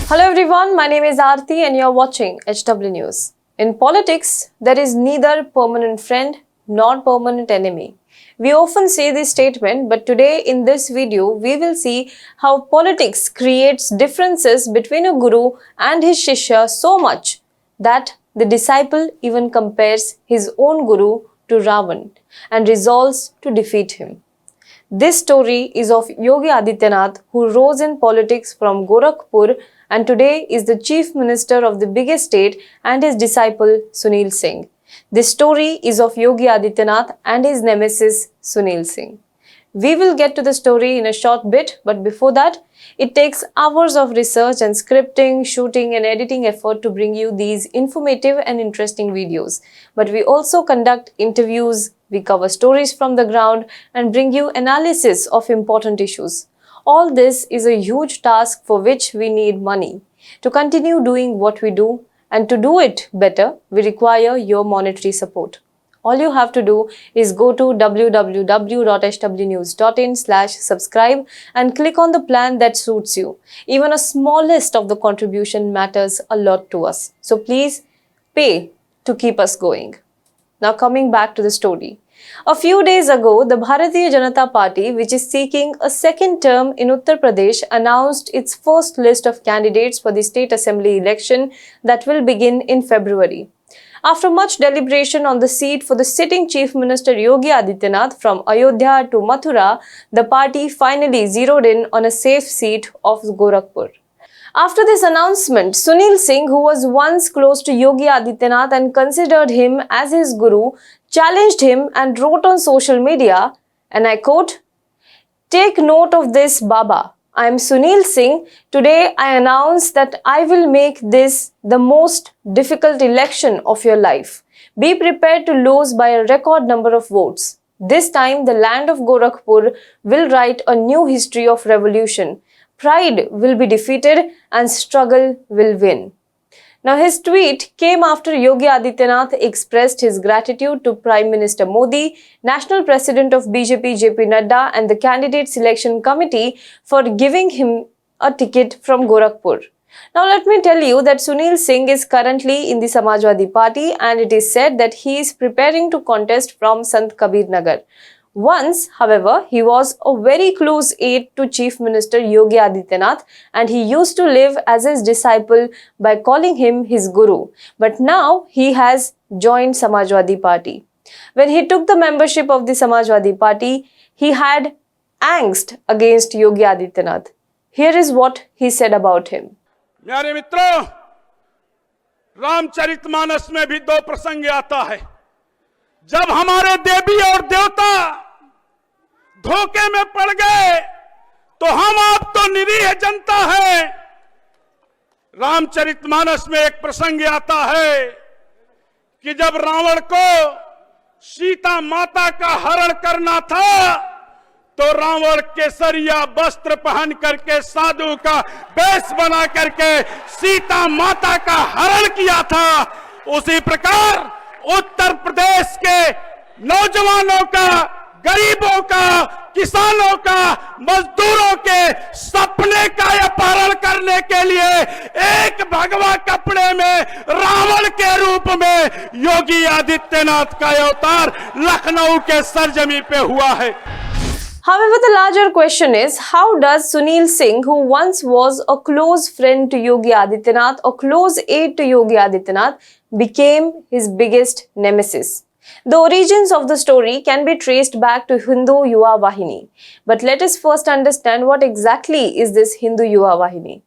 Hello everyone, my name is Aarti and you are watching HW News. In politics, there is neither permanent friend nor permanent enemy. We often say this statement, but today in this video, we will see how politics creates differences between a guru and his shishya so much that the disciple even compares his own guru to Ravana and resolves to defeat him. This story is of Yogi Adityanath, who rose in politics from Gorakhpur and today is the chief minister of the biggest state, and his disciple Sunil Singh. This story is of Yogi Adityanath and his nemesis Sunil Singh. We will get to the story in a short bit, but before that, it takes hours of research and scripting, shooting and editing effort to bring you these informative and interesting videos. But we also conduct interviews, we cover stories from the ground and bring you analysis of important issues. All this is a huge task for which we need money. To continue doing what we do and to do it better, we require your monetary support. All you have to do is go to www.hwnews.in/subscribe and click on the plan that suits you. Even a smallest of the contribution matters a lot to us. So please pay to keep us going. Now coming back to the story. A few days ago, the Bharatiya Janata Party, which is seeking a second term in Uttar Pradesh, announced its first list of candidates for the state assembly election that will begin in February. After much deliberation on the seat for the sitting Chief Minister Yogi Adityanath from Ayodhya to Mathura, the party finally zeroed in on a safe seat of Gorakhpur. After this announcement, Sunil Singh, who was once close to Yogi Adityanath and considered him as his guru, challenged him and wrote on social media, and I quote, "Take note of this, Baba. I am Sunil Singh. Today I announce that I will make this the most difficult election of your life. Be prepared to lose by a record number of votes. This time the land of Gorakhpur will write a new history of revolution. Pride will be defeated and struggle will win." Now his tweet came after Yogi Adityanath expressed his gratitude to Prime Minister Modi, National President of BJP JP Nadda and the Candidate Selection Committee for giving him a ticket from Gorakhpur. Now let me tell you that Sunil Singh is currently in the Samajwadi Party and it is said that he is preparing to contest from Sant Kabir Nagar. Once, however, he was a very close aide to Chief Minister Yogi Adityanath and he used to live as his disciple by calling him his guru. But now he has joined Samajwadi Party. When he took the membership of the Samajwadi Party, he had angst against Yogi Adityanath. Here is what he said about him. मेरे मित्रों, रामचरितमानस में भी दो प्रसंग आता है जब हमारे देवी और देवता धोखे में पड़ गए तो हम आप तो निरीह जनता है। रामचरितमानस में एक प्रसंग आता है कि जब रावण को सीता माता का हरण करना था तो रावण केसरिया वस्त्र पहन करके साधु का वेश बना करके सीता माता का हरण किया था। उसी प्रकार उत्तर प्रदेश के नौजवानों का, गरीबों का, किसानों का, मजदूरों के सपने का अपहरण करने के लिए एक भगवा कपड़े में रावण के रूप में योगी आदित्यनाथ का अवतार लखनऊ के सरजमी पे हुआ है। However, the larger question is, how does Sunil Singh, who once was a close friend to Yogi Adityanath, a close aide to Yogi Adityanath, became his biggest nemesis? The origins of the story can be traced back to Hindu Yuva Vahini. But let us first understand what exactly is this Hindu Yuva Vahini.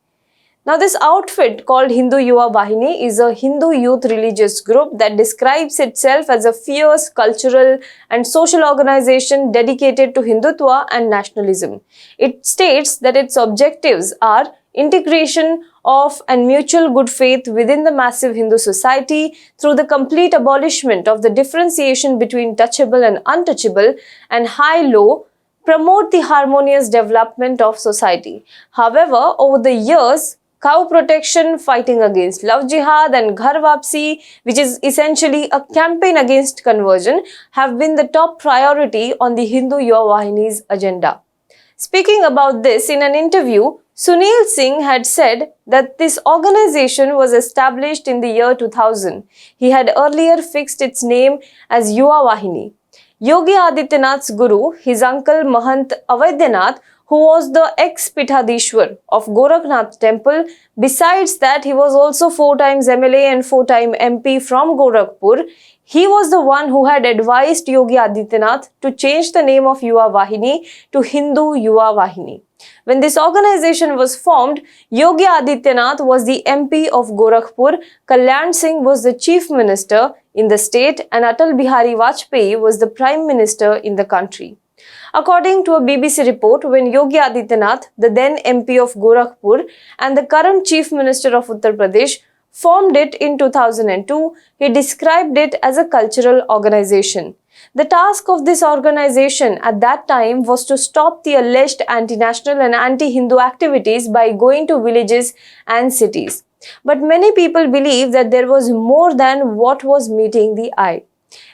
Now this outfit called Hindu Yuva Vahini is a Hindu youth religious group that describes itself as a fierce cultural and social organization dedicated to Hindutva and nationalism. It states that its objectives are integration of and mutual good faith within the massive Hindu society through the complete abolishment of the differentiation between touchable and untouchable, and high-low promote the harmonious development of society. However, over the years, cow protection, fighting against love jihad and ghar wapsi, which is essentially a campaign against conversion, have been the top priority on the Hindu Yuva Vahini's agenda. Speaking about this in an interview, Sunil Singh had said that this organization was established in the year 2000. He had earlier fixed its name as Yuva Vahini. Yogi Adityanath's guru, his uncle Mahant Avaidyanath, who was the ex-Pithadishwar of Gorakhnath temple. Besides that, he was also 4 times MLA and 4-time MP from Gorakhpur. He was the one who had advised Yogi Adityanath to change the name of Yuva Vahini to Hindu Yuva Vahini. When this organization was formed, Yogi Adityanath was the MP of Gorakhpur, Kalyan Singh was the Chief Minister in the state, and Atal Bihari Vajpayee was the Prime Minister in the country. According to a BBC report, when Yogi Adityanath, the then MP of Gorakhpur and the current Chief Minister of Uttar Pradesh, formed it in 2002, he described it as a cultural organization. The task of this organization at that time was to stop the alleged anti-national and anti-Hindu activities by going to villages and cities. But many people believe that there was more than what was meeting the eye.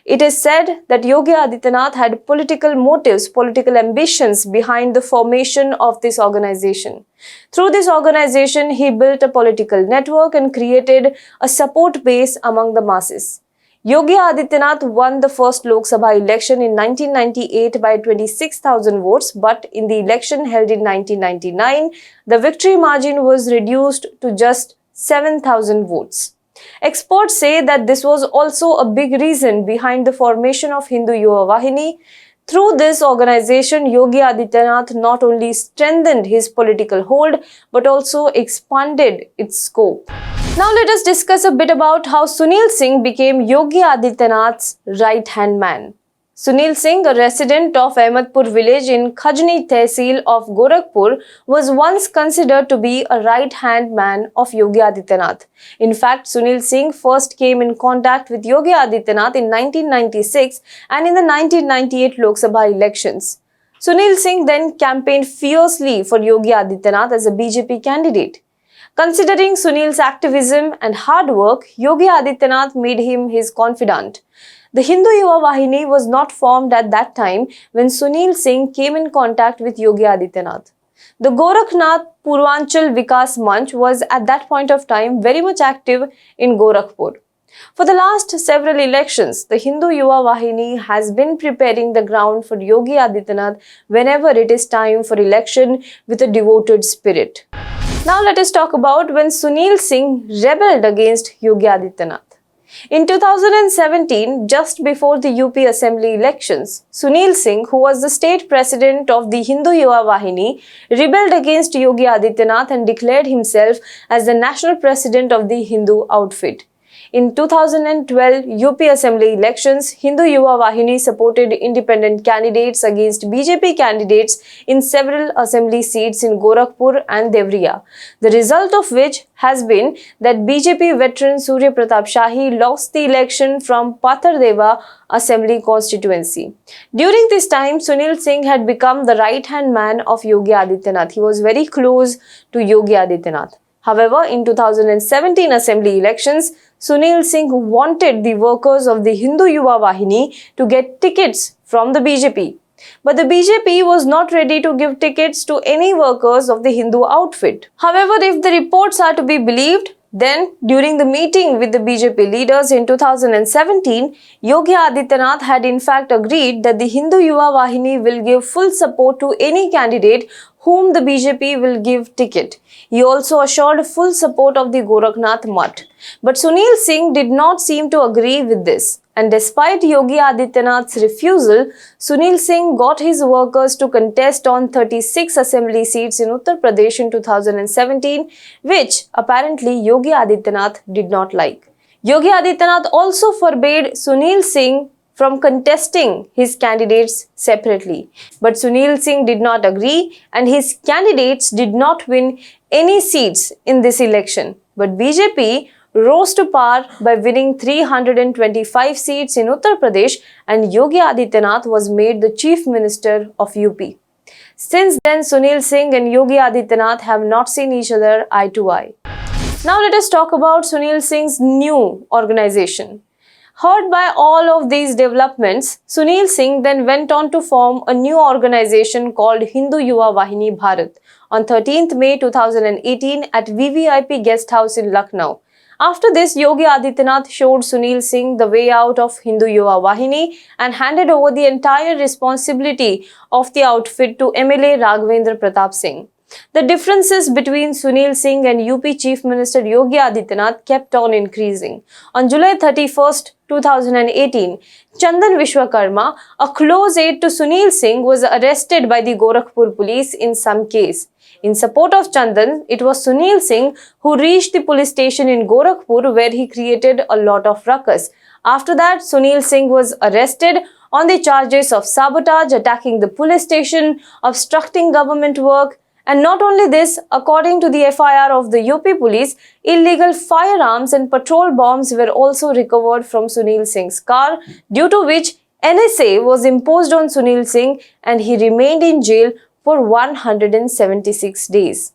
It is said that Yogi Adityanath had political motives, political ambitions behind the formation of this organization. Through this organization, he built a political network and created a support base among the masses. Yogi Adityanath won the first Lok Sabha election in 1998 by 26,000 votes, but in the election held in 1999, the victory margin was reduced to just 7,000 votes. Experts say that this was also a big reason behind the formation of Hindu Yuva Vahini. Through this organization, Yogi Adityanath not only strengthened his political hold but also expanded its scope. Now let us discuss a bit about how Sunil Singh became Yogi Adityanath's right-hand man. Sunil Singh, a resident of Ahmedpur village in Khajni Tehsil of Gorakhpur, was once considered to be a right-hand man of Yogi Adityanath. In fact, Sunil Singh first came in contact with Yogi Adityanath in 1996 and in the 1998 Lok Sabha elections. Sunil Singh then campaigned fiercely for Yogi Adityanath as a BJP candidate. Considering Sunil's activism and hard work, Yogi Adityanath made him his confidant. The Hindu Yuva Vahini was not formed at that time when Sunil Singh came in contact with Yogi Adityanath. The Gorakhnath Purvanchal Vikas Manch was at that point of time very much active in Gorakhpur. For the last several elections, the Hindu Yuva Vahini has been preparing the ground for Yogi Adityanath whenever it is time for election with a devoted spirit. Now let us talk about when Sunil Singh rebelled against Yogi Adityanath. In 2017, just before the UP Assembly elections, Sunil Singh, who was the state president of the Hindu Yuva Vahini, rebelled against Yogi Adityanath and declared himself as the national president of the Hindu outfit. In 2012 UP Assembly elections, Hindu Yuva Vahini supported independent candidates against BJP candidates in several assembly seats in Gorakhpur and Devriya. The result of which has been that BJP veteran Surya Pratap Shahi lost the election from Pathardeva Assembly constituency. During this time, Sunil Singh had become the right-hand man of Yogi Adityanath. He was very close to Yogi Adityanath. However, in 2017 Assembly elections, Sunil Singh wanted the workers of the Hindu Yuva Vahini to get tickets from the BJP. But the BJP was not ready to give tickets to any workers of the Hindu outfit. However, if the reports are to be believed, then during the meeting with the BJP leaders in 2017, Yogi Adityanath had in fact agreed that the Hindu Yuva Vahini will give full support to any candidate whom the BJP will give ticket. He also assured full support of the Gorakhnath Mutt. But Sunil Singh did not seem to agree with this. And despite Yogi Adityanath's refusal, Sunil Singh got his workers to contest on 36 assembly seats in Uttar Pradesh in 2017, which apparently Yogi Adityanath did not like. Yogi Adityanath also forbade Sunil Singh from contesting his candidates separately. But Sunil Singh did not agree and his candidates did not win any seats in this election. But BJP rose to power by winning 325 seats in Uttar Pradesh and Yogi Adityanath was made the Chief Minister of UP. Since then, Sunil Singh and Yogi Adityanath have not seen each other eye to eye. Now let us talk about Sunil Singh's new organization. Hurt by all of these developments, Sunil Singh then went on to form a new organization called Hindu Yuva Vahini Bharat on 13th May 2018 at VVIP Guest House in Lucknow. After this, Yogi Adityanath showed Sunil Singh the way out of Hindu Yuva Vahini and handed over the entire responsibility of the outfit to MLA Raghavendra Pratap Singh. The differences between Sunil Singh and UP Chief Minister Yogi Adityanath kept on increasing. On July 31st, 2018, Chandan Vishwakarma, a close aide to Sunil Singh, was arrested by the Gorakhpur police in some case. In support of Chandan, it was Sunil Singh who reached the police station in Gorakhpur where he created a lot of ruckus. After that, Sunil Singh was arrested on the charges of sabotage, attacking the police station, obstructing government work. And not only this, according to the FIR of the UP police, illegal firearms and patrol bombs were also recovered from Sunil Singh's car, due to which NSA was imposed on Sunil Singh and he remained in jail for 176 days.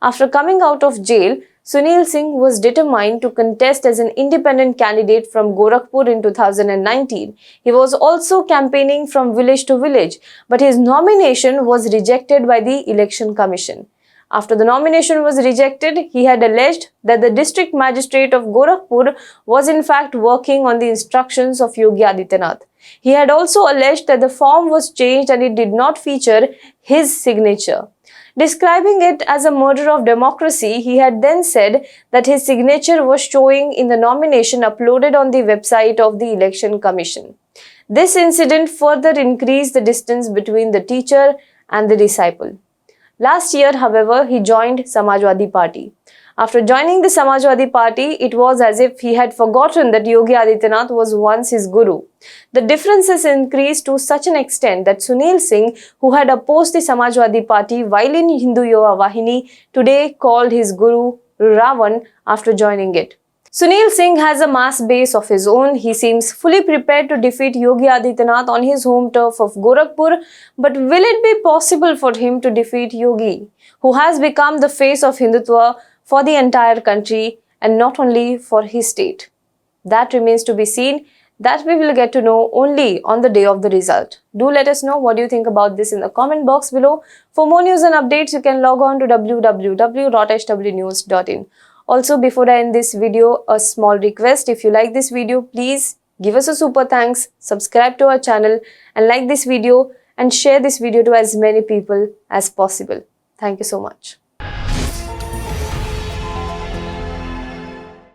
After coming out of jail, Sunil Singh was determined to contest as an independent candidate from Gorakhpur in 2019. He was also campaigning from village to village, but his nomination was rejected by the Election Commission. After the nomination was rejected, he had alleged that the district magistrate of Gorakhpur was in fact working on the instructions of Yogi Adityanath. He had also alleged that the form was changed and it did not feature his signature. Describing it as a murder of democracy, he had then said that his signature was showing in the nomination uploaded on the website of the Election Commission. This incident further increased the distance between the teacher and the disciple. Last year, however, he joined Samajwadi Party. After joining the Samajwadi Party, it was as if he had forgotten that Yogi Adityanath was once his guru. The differences increased to such an extent that Sunil Singh, who had opposed the Samajwadi Party while in Hindu Yuva Vahini, today called his guru Ravana after joining it. Sunil Singh has a mass base of his own. He seems fully prepared to defeat Yogi Adityanath on his home turf of Gorakhpur. But will it be possible for him to defeat Yogi, who has become the face of Hindutva for the entire country and not only for his state? That remains to be seen. That we will get to know only on the day of the result. Do let us know what you think about this in the comment box below. For more news and updates, you can log on to www.hwnews.in. Also, before I end this video, a small request. If you like this video, please give us a super thanks, subscribe to our channel and like this video and share this video to as many people as possible. Thank you so much.